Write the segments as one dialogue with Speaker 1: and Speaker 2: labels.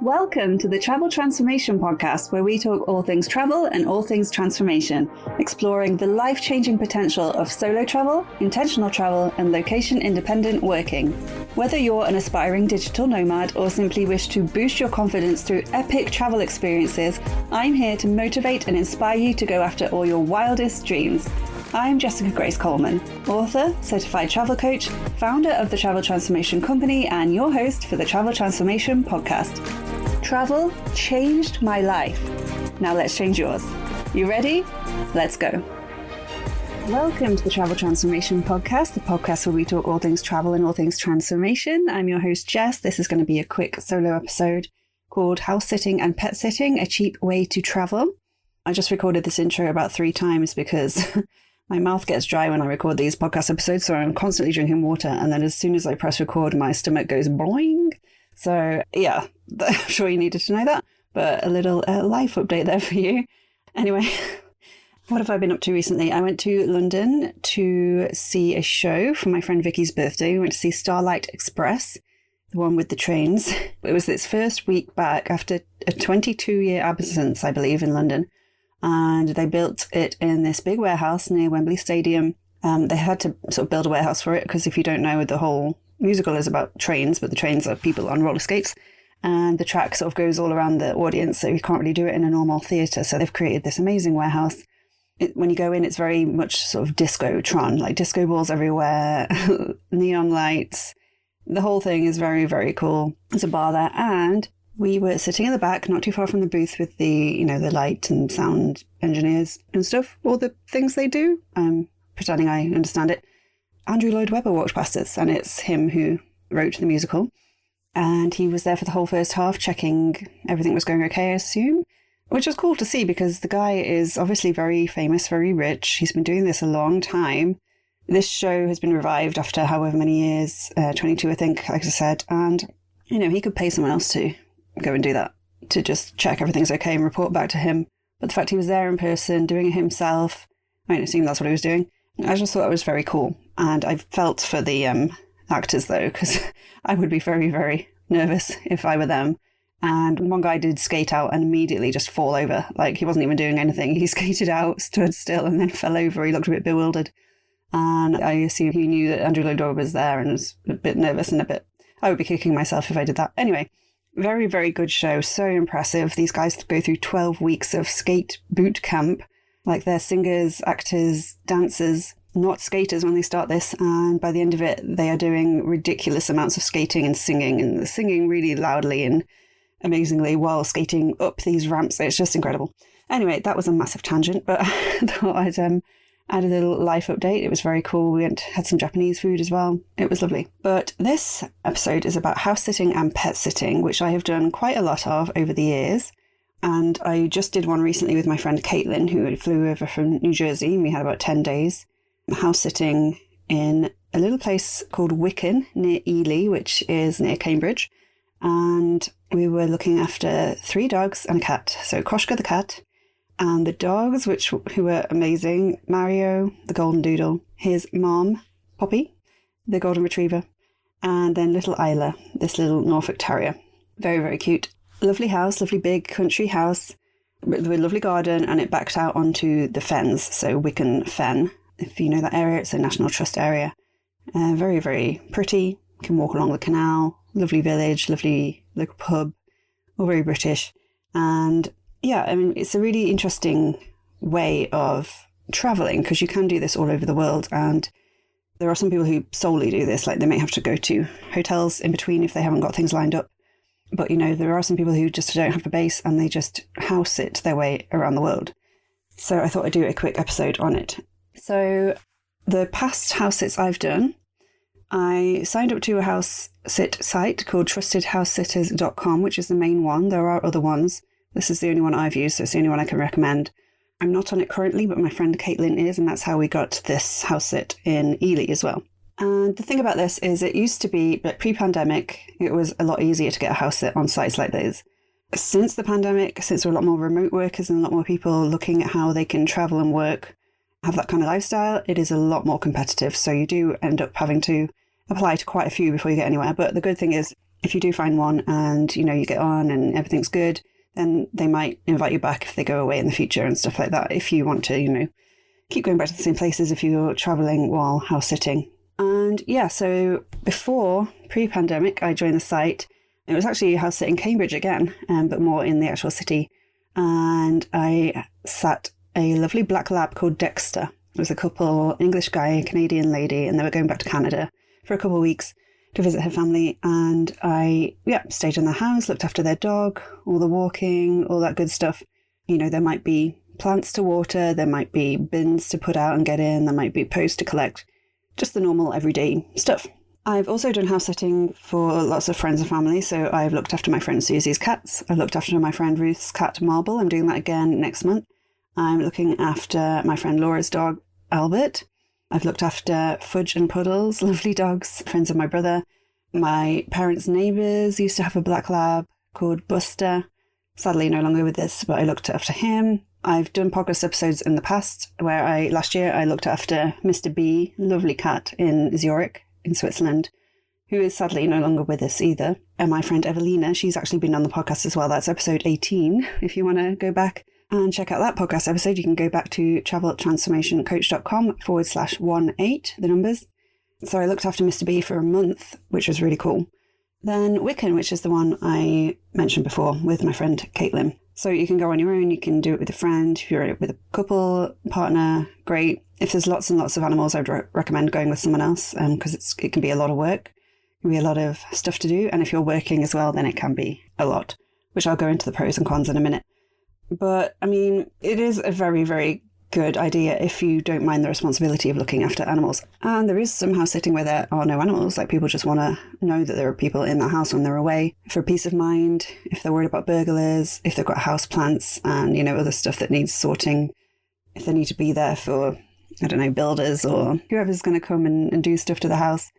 Speaker 1: Welcome to the Travel Transformation Podcast, where we talk all things travel and all things transformation, exploring the life-changing potential of solo travel, intentional travel, and location-independent working. Whether you're an aspiring digital nomad or simply wish to boost your confidence through epic travel experiences, I'm here to motivate and inspire you to go after all your wildest dreams. I'm Jessica Grace Coleman, author, certified travel coach, founder of the Travel Transformation Company, and your host for the Travel Transformation Podcast. Travel changed my life. Now let's change yours. You ready? Let's go. Welcome to the Travel Transformation Podcast, the podcast where we talk all things travel and all things transformation. I'm your host, Jess. This is going to be a quick solo episode called House Sitting and Pet Sitting, a Cheap Way to Travel. I just recorded this intro about 3 times because my mouth gets dry when I record these podcast episodes, so I'm constantly drinking water, and then as soon as I press record, my stomach goes boing. So yeah, I'm sure you needed to know that, but a little life update there for you. Anyway, what have I been up to recently? I went to London to see a show for my friend Vicky's birthday. We went to see Starlight Express, the one with the trains. It was its first week back after a 22-year absence, I believe, in London. And they built it in this big warehouse near Wembley Stadium. They had to sort of build a warehouse for it because if you don't know, the whole musical is about trains, but the trains are people on roller skates. And the track sort of goes all around the audience, so you can't really do it in a normal theatre. So they've created this amazing warehouse. When you go in, it's very much sort of disco-tron, like disco balls everywhere, neon lights. The whole thing is very, very cool. There's a bar there, and we were sitting in the back, not too far from the booth with the, the light and sound engineers and stuff, all the things they do. I'm pretending I understand it. Andrew Lloyd Webber walked past us, and it's him who wrote the musical. And he was there for the whole first half, checking everything was going okay, I assume, which was cool to see because the guy is obviously very famous, very rich. He's been doing this a long time. This show has been revived after however many years, 22, I think, like I said. And, he could pay someone else to go and do that, to just check everything's okay and report back to him. But the fact he was there in person, doing it himself, I assume that's what he was doing. I just thought it was very cool. And I felt for the actors, though, because I would be very, very nervous if I were them. And one guy did skate out and immediately just fall over. Like, he wasn't even doing anything. He skated out, stood still, and then fell over. He looked a bit bewildered. And I assume he knew that Andrew Lloyd Webber was there and was a bit nervous and I would be kicking myself if I did that. Anyway, very, very good show. So impressive. These guys go through 12 weeks of skate boot camp. Like, they're singers, actors, dancers, not skaters when they start this. And by the end of it, they are doing ridiculous amounts of skating and singing really loudly and amazingly while skating up these ramps. It's just incredible. Anyway, that was a massive tangent, but I thought I'd add a little life update. It was very cool. We had some Japanese food as well. It was lovely. But this episode is about house sitting and pet sitting, which I have done quite a lot of over the years. And I just did one recently with my friend Caitlin, who flew over from New Jersey, and we had about 10 days house sitting in a little place called Wicken near Ely, which is near Cambridge. And we were looking after 3 dogs and a cat. So Koshka the cat, and the dogs, who were amazing: Mario, the golden doodle, his mom, Poppy, the golden retriever, and then little Isla, this little Norfolk terrier. Very, very cute. Lovely house, lovely big country house with a lovely garden, and it backed out onto the fens, so Wicken Fen. If you know that area, it's a National Trust area. Very, very pretty. You can walk along the canal. Lovely village, lovely local pub, all very British. And yeah, it's a really interesting way of travelling because you can do this all over the world. And there are some people who solely do this, like they may have to go to hotels in between if they haven't got things lined up. But, there are some people who just don't have a base and they just house sit their way around the world. So I thought I'd do a quick episode on it. So the past house sits I've done, I signed up to a house sit site called TrustedHousesitters.com, which is the main one. There are other ones. This is the only one I've used, so it's the only one I can recommend. I'm not on it currently, but my friend Caitlin is, and that's how we got this house sit in Ely as well. And the thing about this is it used to be, but pre-pandemic, it was a lot easier to get a house sit on sites like this. Since the pandemic, since there are a lot more remote workers and a lot more people looking at how they can travel and work, have that kind of lifestyle, it is a lot more competitive. So you do end up having to apply to quite a few before you get anywhere. But the good thing is if you do find one and, you get on and everything's good, then they might invite you back if they go away in the future and stuff like that. If you want to, keep going back to the same places if you're traveling while house sitting. And yeah, so before, pre-pandemic, I joined the site. It was actually house sitting Cambridge again, but more in the actual city. And I sat a lovely black lab called Dexter. It was a couple, English guy, a Canadian lady, and they were going back to Canada for a couple of weeks to visit her family. And I, stayed in their house, looked after their dog, all the walking, all that good stuff. There might be plants to water, there might be bins to put out and get in, there might be posts to collect, just the normal everyday stuff. I've also done house sitting for lots of friends and family. So I've looked after my friend Susie's cats. I've looked after my friend Ruth's cat Marble. I'm doing that again next month. I'm looking after my friend Laura's dog, Albert. I've looked after Fudge and Puddles, lovely dogs, friends of my brother. My parents' neighbours used to have a black lab called Buster. Sadly, no longer with this, but I looked after him. I've done podcast episodes in the past where last year I looked after Mr. B, lovely cat in Zurich, in Switzerland, who is sadly no longer with us either. And my friend Evelina, she's actually been on the podcast as well. That's episode 18, if you want to go back and check out that podcast episode. You can go back to traveltransformationcoach.com/18, the numbers. So I looked after Mr. B for a month, which was really cool. Then Wicken, which is the one I mentioned before with my friend Caitlin. So you can go on your own, you can do it with a friend. If you're with a couple, partner, great. If there's lots and lots of animals, I'd recommend going with someone else because it can be a lot of work. It can be a lot of stuff to do. And if you're working as well, then it can be a lot, which I'll go into the pros and cons in a minute. But I mean, it is a very, very good idea if you don't mind the responsibility of looking after animals. And there is some house sitting where there are no animals, like people just want to know that there are people in that house when they're away for peace of mind, if they're worried about burglars, if they've got house plants and, other stuff that needs sorting, if they need to be there for, builders or whoever's going to come and do stuff to the house.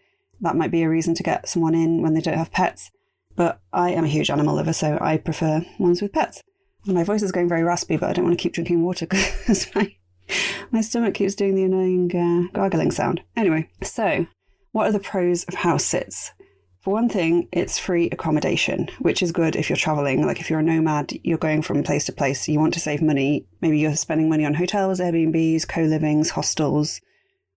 Speaker 1: That might be a reason to get someone in when they don't have pets. But I am a huge animal lover, so I prefer ones with pets. My voice is going very raspy, but I don't want to keep drinking water because my stomach keeps doing the annoying gargling sound. Anyway, so what are the pros of house sits? For one thing, it's free accommodation, which is good if you're traveling. Like if you're a nomad, you're going from place to place, you want to save money. Maybe you're spending money on hotels, Airbnbs, co-livings, hostels,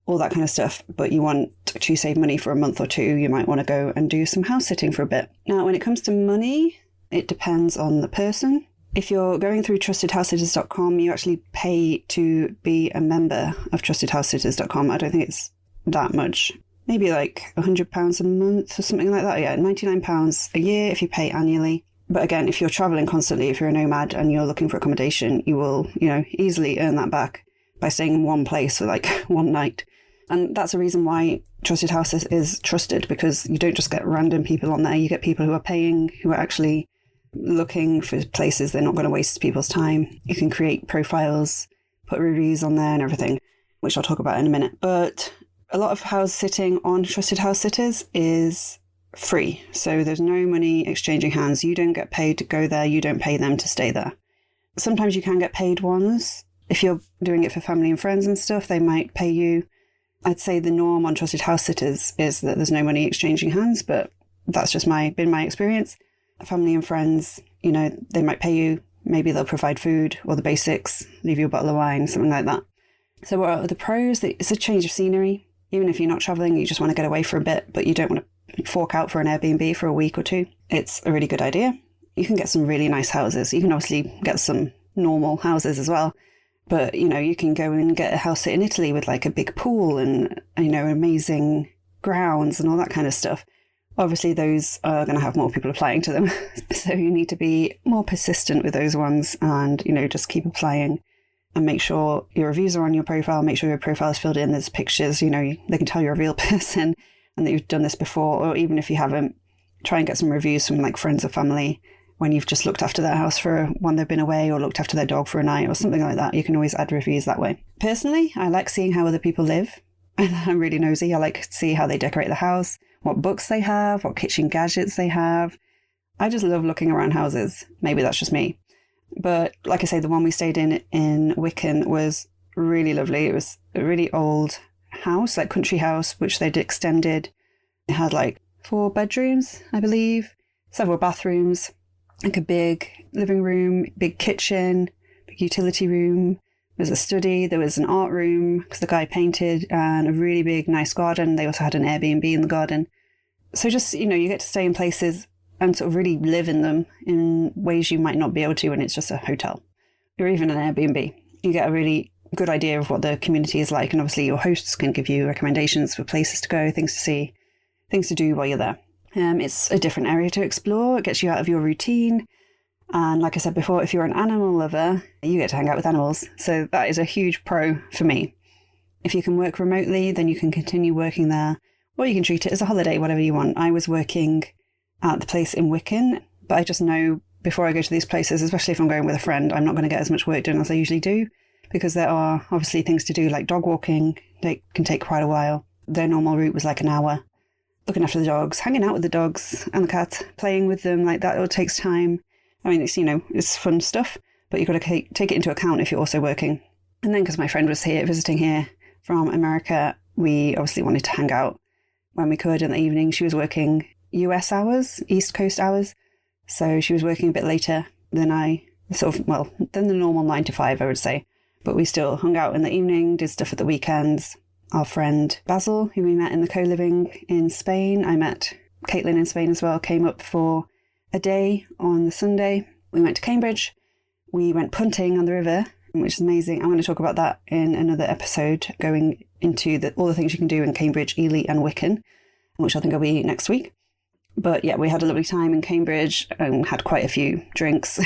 Speaker 1: all that kind of stuff. But you want to save money for a month or two. You might want to go and do some house sitting for a bit. Now, when it comes to money, it depends on the person. If you're going through trustedhousesitters.com, you actually pay to be a member of trustedhousesitters.com. I don't think it's that much. Maybe like £100 a month or something like that. Yeah, £99 a year if you pay annually. But again, if you're traveling constantly, if you're a nomad and you're looking for accommodation, you will, easily earn that back by staying in one place for like one night. And that's a reason why Trusted Houses is trusted, because you don't just get random people on there. You get people who are paying, who are actually looking for places. They're not going to waste people's time. You can create profiles, put reviews on there and everything, which I'll talk about in a minute. But a lot of house sitting on Trusted House Sitters is free. So there's no money exchanging hands. You don't get paid to go there. You don't pay them to stay there. Sometimes you can get paid ones. If you're doing it for family and friends and stuff, they might pay you. I'd say the norm on Trusted House Sitters is that there's no money exchanging hands, but that's just been my experience. Family and friends, they might pay you. Maybe they'll provide food or the basics, leave you a bottle of wine, something like that. So what are the pros? It's a change of scenery. Even if you're not traveling, you just want to get away for a bit, but you don't want to fork out for an Airbnb for a week or two. It's a really good idea. You can get some really nice houses. You can obviously get some normal houses as well. But, you can go and get a house in Italy with like a big pool and, amazing grounds and all that kind of stuff. Obviously, those are going to have more people applying to them. So you need to be more persistent with those ones and, just keep applying and make sure your reviews are on your profile. Make sure your profile is filled in. There's pictures, they can tell you're a real person and that you've done this before. Or even if you haven't, try and get some reviews from like friends or family when you've just looked after their house for when they've been away or looked after their dog for a night or something like that. You can always add reviews that way. Personally, I like seeing how other people live. I'm really nosy. I like to see how they decorate the house, what books they have, what kitchen gadgets they have. I just love looking around houses. Maybe that's just me. But like I say, the one we stayed in Wicken was really lovely. It was a really old house, like country house, which they'd extended. It had like 4 bedrooms, I believe. several bathrooms, like a big living room, big kitchen, big utility room. There was a study, there was an art room because the guy painted, and a really big, nice garden. They also had an Airbnb in the garden. So just, you get to stay in places and sort of really live in them in ways you might not be able to when it's just a hotel or even an Airbnb. You get a really good idea of what the community is like, and obviously your hosts can give you recommendations for places to go, things to see, things to do while you're there. It's a different area to explore. It gets you out of your routine. And like I said before, if you're an animal lover, you get to hang out with animals. So that is a huge pro for me. If you can work remotely, then you can continue working there, or you can treat it as a holiday, whatever you want. I was working at the place in Wicken, but I just know before I go to these places, especially if I'm going with a friend, I'm not going to get as much work done as I usually do, because there are obviously things to do like dog walking. They can take quite a while. Their normal route was like an hour. Looking after the dogs, hanging out with the dogs and the cats, playing with them, like that all takes time. I mean, it's, it's fun stuff, but you've got to take it into account if you're also working. And then because my friend was visiting here from America, we obviously wanted to hang out when we could in the evening. She was working US hours, East Coast hours. So she was working a bit later than than the normal 9 to 5, I would say. But we still hung out in the evening, did stuff at the weekends. Our friend Basil, who we met in the co-living in Spain, I met Caitlin in Spain as well, came up for a day on the Sunday. We went to Cambridge. We went punting on the river, which is amazing. I'm going to talk about that in another episode, going into all the things you can do in Cambridge, Ely and Wicken, which I think will be next week. But yeah, we had a lovely time in Cambridge and had quite a few drinks.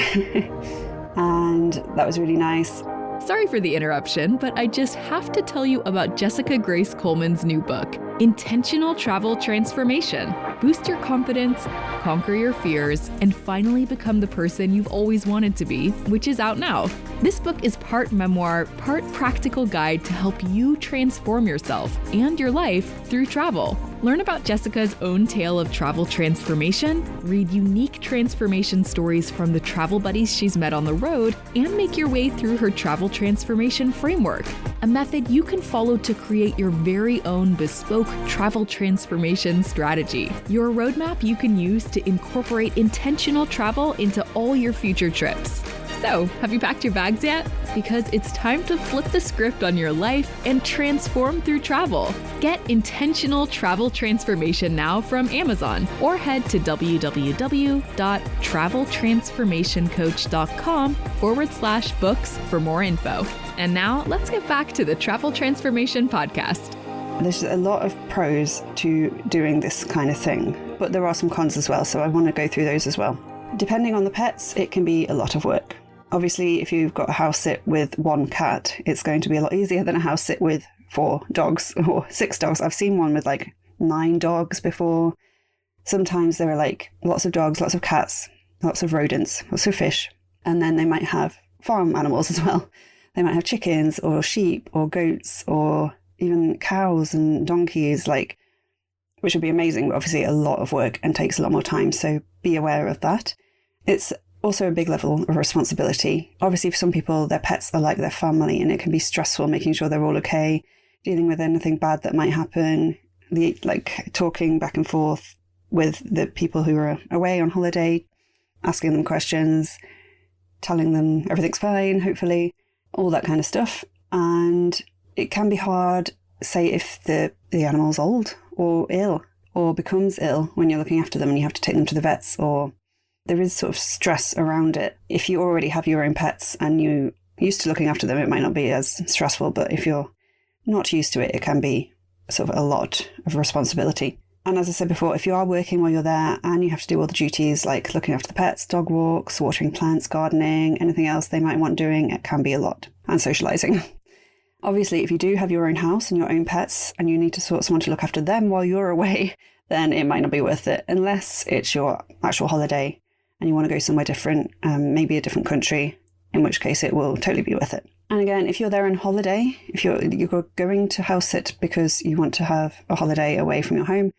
Speaker 1: And that was really nice.
Speaker 2: Sorry for the interruption, but I just have to tell you about Jessica Grace Coleman's new book, Intentional Travel Transformation. Boost your confidence, conquer your fears, and finally become the person you've always wanted to be, which is out now. This book is part memoir, part practical guide to help you transform yourself and your life through travel. Learn about Jessica's own tale of travel transformation, read unique transformation stories from the travel buddies she's met on the road, and make your way through her travel transformation framework, a method you can follow to create your very own bespoke travel transformation strategy. Your roadmap you can use to incorporate intentional travel into all your future trips. So, have you packed your bags yet? Because it's time to flip the script on your life and transform through travel. Get Intentional Travel Transformation now from Amazon, or head to www.traveltransformationcoach.com/books for more info. And now let's get back to the Travel Transformation Podcast.
Speaker 1: There's a lot of pros to doing this kind of thing, but there are some cons as well, so I want to go through those as well. Depending on the pets, it can be a lot of work. Obviously, if you've got a house sit with one cat, it's going to be a lot easier than a house sit with 4 dogs or 6 dogs. I've seen one with like 9 dogs before. Sometimes there are like lots of dogs, lots of cats, lots of rodents, lots of fish. And then they might have farm animals as well. They might have chickens or sheep or goats or even cows and donkeys, which would be amazing, but obviously a lot of work and takes a lot more time. So be aware of that. It's also a big level of responsibility. Obviously, for some people, their pets are like their family, and it can be stressful making sure they're all okay, dealing with anything bad that might happen, talking back and forth with the people who are away on holiday, asking them questions, telling them everything's fine, hopefully, all that kind of stuff. And it can be hard, say, if the animal's old or ill or becomes ill when you're looking after them and you have to take them to the vets, or there is sort of stress around it. If you already have your own pets and you're used to looking after them, it might not be as stressful, but if you're not used to it, it can be sort of a lot of responsibility. And as I said before, if you are working while you're there and you have to do all the duties like looking after the pets, dog walks, watering plants, gardening, anything else they might want doing, it can be a lot. And socializing. Obviously, if you do have your own house and your own pets and you need to sort someone to look after them while you're away, then it might not be worth it unless it's your actual holiday and you want to go somewhere different, maybe a different country, in which case it will totally be worth it. And again, if you're there on holiday, if you're going to house sit because you want to have a holiday away from your home,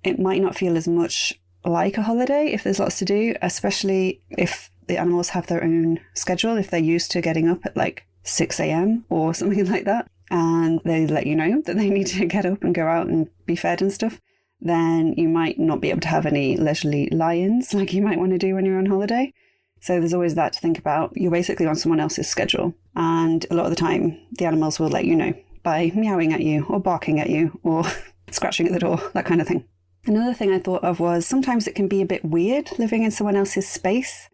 Speaker 1: it might not feel as much like a holiday if there's lots to do, especially if the animals have their own schedule, if they're used to getting up at 6 a.m. or something like that, and they let you know that they need to get up and go out and be fed and stuff, then you might not be able to have any leisurely lie-ins like you might want to do when you're on holiday. So there's always that to think about. You're basically on someone else's schedule. And a lot of the time, the animals will let you know by meowing at you or barking at you or scratching at the door, that kind of thing. Another thing I thought of was sometimes it can be a bit weird living in someone else's space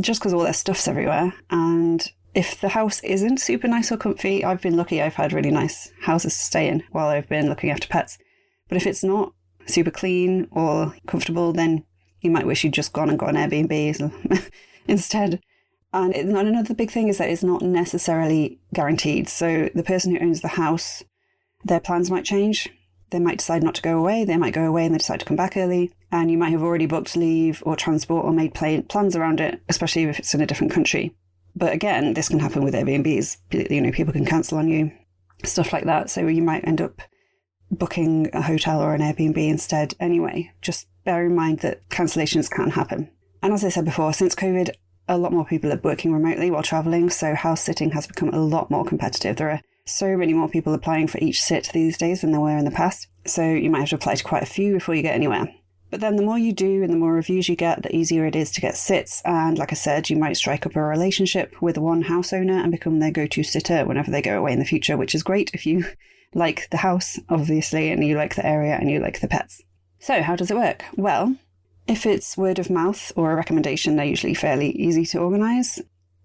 Speaker 1: just because all their stuff's everywhere. And if the house isn't super nice or comfy, I've been lucky I've had really nice houses to stay in while I've been looking after pets. But if it's not super clean or comfortable, then you might wish you'd just gone and got an Airbnb instead. And another big thing is that it's not necessarily guaranteed. So the person who owns the house, their plans might change. They might decide not to go away. They might go away and they decide to come back early. And you might have already booked leave or transport or made plans around it, especially if it's in a different country. But again, this can happen with Airbnbs. People can cancel on you, stuff like that. So you might end up booking a hotel or an Airbnb instead anyway. Just bear in mind that cancellations can happen. And as I said before, since COVID, a lot more people are working remotely while traveling, so house sitting has become a lot more competitive. There are so many more people applying for each sit these days than there were in the past, so you might have to apply to quite a few before you get anywhere. But then the more you do and the more reviews you get, the easier it is to get sits, and like I said, you might strike up a relationship with one house owner and become their go-to sitter whenever they go away in the future, which is great if you like the house, obviously, and you like the area and you like the pets. So how does it work? Well, if it's word of mouth or a recommendation, they're usually fairly easy to organise.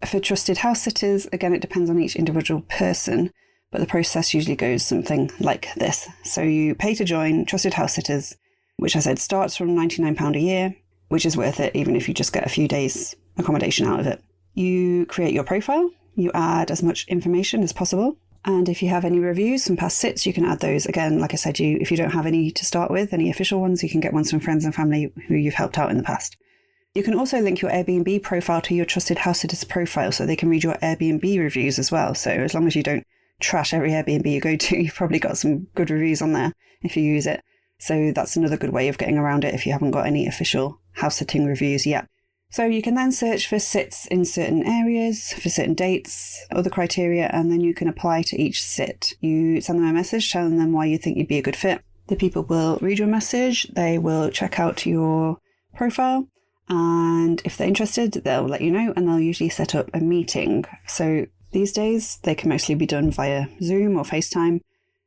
Speaker 1: For trusted house sitters, again, it depends on each individual person, but the process usually goes something like this. So you pay to join Trusted Housesitters, which I said starts from £99 a year, which is worth it even if you just get a few days accommodation out of it. You create your profile, you add as much information as possible, and if you have any reviews from past sits, you can add those. Again, like I said, if you don't have any to start with, any official ones, you can get ones from friends and family who you've helped out in the past. You can also link your Airbnb profile to your Trusted Housesitters profile so they can read your Airbnb reviews as well. So as long as you don't trash every Airbnb you go to, you've probably got some good reviews on there if you use it. So that's another good way of getting around it if you haven't got any official house sitting reviews yet. So you can then search for sits in certain areas, for certain dates, other criteria, and then you can apply to each sit. You send them a message telling them why you think you'd be a good fit. The people will read your message, they will check out your profile, and if they're interested, they'll let you know, and they'll usually set up a meeting. So these days, they can mostly be done via Zoom or FaceTime,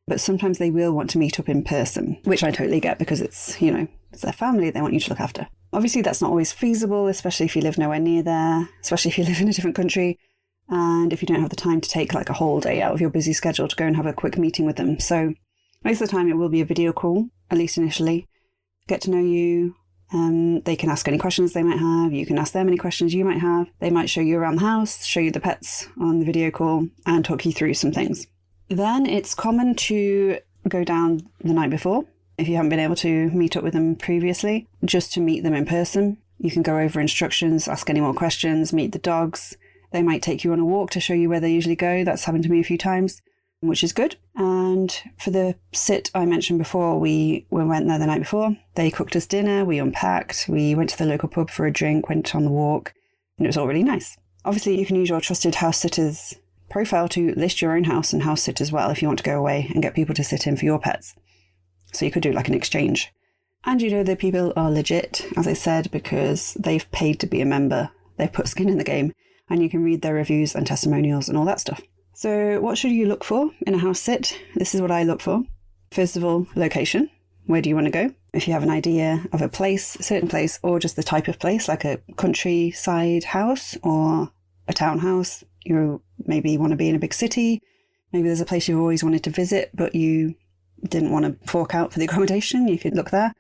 Speaker 1: but sometimes they will want to meet up in person, which I totally get because it's their family they want you to look after. Obviously, that's not always feasible, especially if you live nowhere near there, especially if you live in a different country, and if you don't have the time to take like a whole day out of your busy schedule to go and have a quick meeting with them. So most of the time it will be a video call, at least initially. Get to know you. They can ask any questions they might have. You can ask them any questions you might have. They might show you around the house, show you the pets on the video call, and talk you through some things. Then it's common to go down the night before, if you haven't been able to meet up with them previously, just to meet them in person. You can go over instructions, ask any more questions, meet the dogs. They might take you on a walk to show you where they usually go. That's happened to me a few times, which is good. And for the sit I mentioned before, we went there the night before. They cooked us dinner, we unpacked, we went to the local pub for a drink, went on the walk, and it was all really nice. Obviously, you can use your Trusted House Sitters profile to list your own house and house sit as well if you want to go away and get people to sit in for your pets. So you could do like an exchange. And the people are legit, as I said, because they've paid to be a member. They've put skin in the game, and you can read their reviews and testimonials and all that stuff. So what should you look for in a house sit? This is what I look for. First of all, location. Where do you want to go? If you have an idea of a place, a certain place, or just the type of place, like a countryside house or a townhouse, you maybe want to be in a big city. Maybe there's a place you've always wanted to visit, but you didn't want to fork out for the accommodation. You could look there.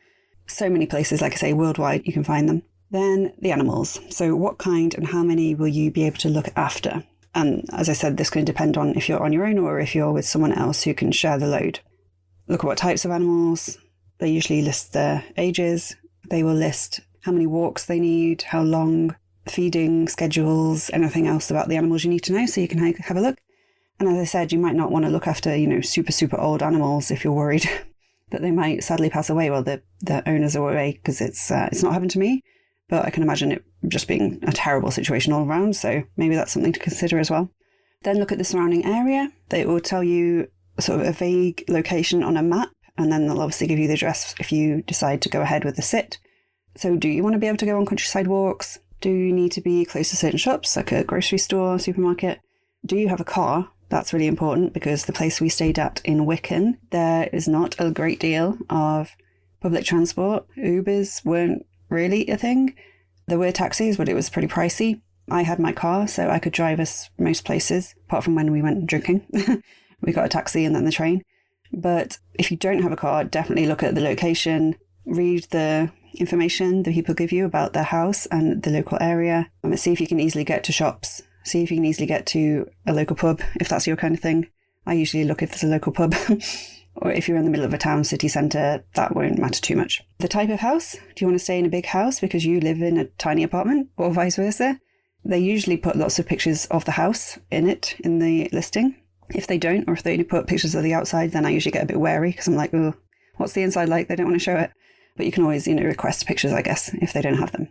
Speaker 1: So many places, like I say, worldwide, you can find them. Then the animals. So what kind and how many will you be able to look after? And as I said, this can depend on if you're on your own or if you're with someone else who can share the load. Look at what types of animals. They usually list their ages. They will list how many walks they need, how long, feeding schedules, anything else about the animals you need to know so you can have a look. And as I said, you might not want to look after, super, super old animals if you're worried that they might sadly pass away while the owners are away, because it's not happened to me, but I can imagine it just being a terrible situation all around. So maybe that's something to consider as well. Then look at the surrounding area. They will tell you sort of a vague location on a map and then they'll obviously give you the address if you decide to go ahead with the sit. So do you want to be able to go on countryside walks? Do you need to be close to certain shops, like a grocery store, supermarket? Do you have a car? That's really important, because the place we stayed at in Wicken, there is not a great deal of public transport. Ubers weren't really a thing. There were taxis, but it was pretty pricey. I had my car, so I could drive us most places, apart from when we went drinking. We got a taxi and then the train. But if you don't have a car, definitely look at the location, read the information that people give you about their house and the local area, and see if you can easily get to shops. See if you can easily get to a local pub, if that's your kind of thing. I usually look if there's a local pub. Or if you're in the middle of a town, city centre, that won't matter too much. The type of house, do you want to stay in a big house because you live in a tiny apartment, or vice versa? They usually put lots of pictures of the house in the listing. If they don't, or if they only put pictures of the outside, then I usually get a bit wary, because I'm like, oh, what's the inside like? They don't want to show it. But you can always, request pictures, I guess, if they don't have them.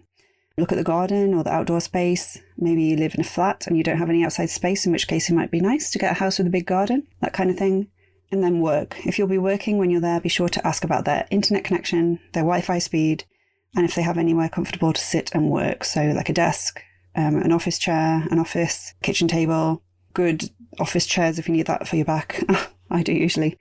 Speaker 1: Look at the garden or the outdoor space. Maybe you live in a flat and you don't have any outside space, in which case it might be nice to get a house with a big garden, that kind of thing. And then work. If you'll be working when you're there, be sure to ask about their internet connection, their Wi-Fi speed, and if they have anywhere comfortable to sit and work. So like a desk, an office chair, an office, kitchen table, good office chairs if you need that for your back. I do usually.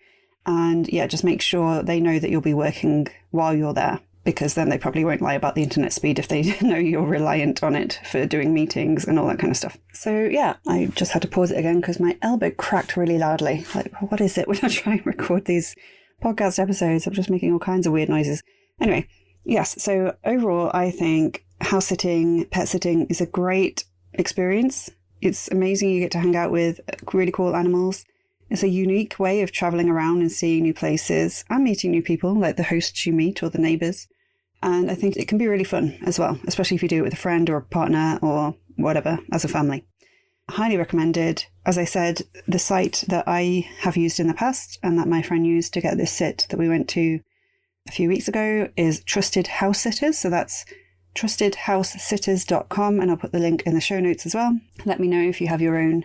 Speaker 1: And yeah, just make sure they know that you'll be working while you're there, because then they probably won't lie about the internet speed if they know you're reliant on it for doing meetings and all that kind of stuff. So yeah, I just had to pause it again because my elbow cracked really loudly. Like, what is it when I try and record these podcast episodes? I'm just making all kinds of weird noises. Anyway, yes, so overall, I think house sitting, pet sitting is a great experience. It's amazing. You get to hang out with really cool animals. It's a unique way of traveling around and seeing new places and meeting new people, like the hosts you meet or the neighbours. And I think it can be really fun as well, especially if you do it with a friend or a partner or whatever, as a family. Highly recommended. As I said, the site that I have used in the past and that my friend used to get this sit that we went to a few weeks ago is Trusted Housesitters. So that's trustedhousesitters.com, and I'll put the link in the show notes as well. Let me know if you have your own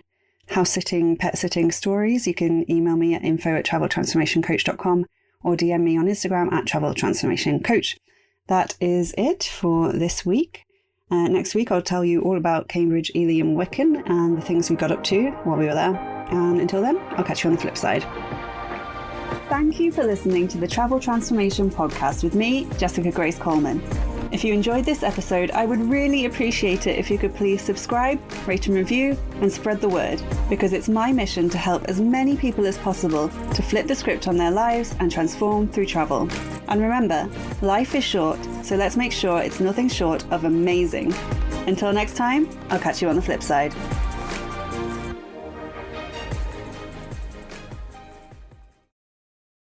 Speaker 1: house sitting, pet sitting stories. You can email me at info@traveltransformationcoach.com or DM me on Instagram at traveltransformationcoach. That is it for this week. Next week, I'll tell you all about Cambridge, Ely and Wicken and the things we got up to while we were there. And until then, I'll catch you on the flip side. Thank you for listening to the Travel Transformation Podcast with me, Jessica Grace Coleman. If you enjoyed this episode, I would really appreciate it if you could please subscribe, rate and review, and spread the word, because it's my mission to help as many people as possible to flip the script on their lives and transform through travel. And remember, life is short, so let's make sure it's nothing short of amazing. Until next time, I'll catch you on the flip side.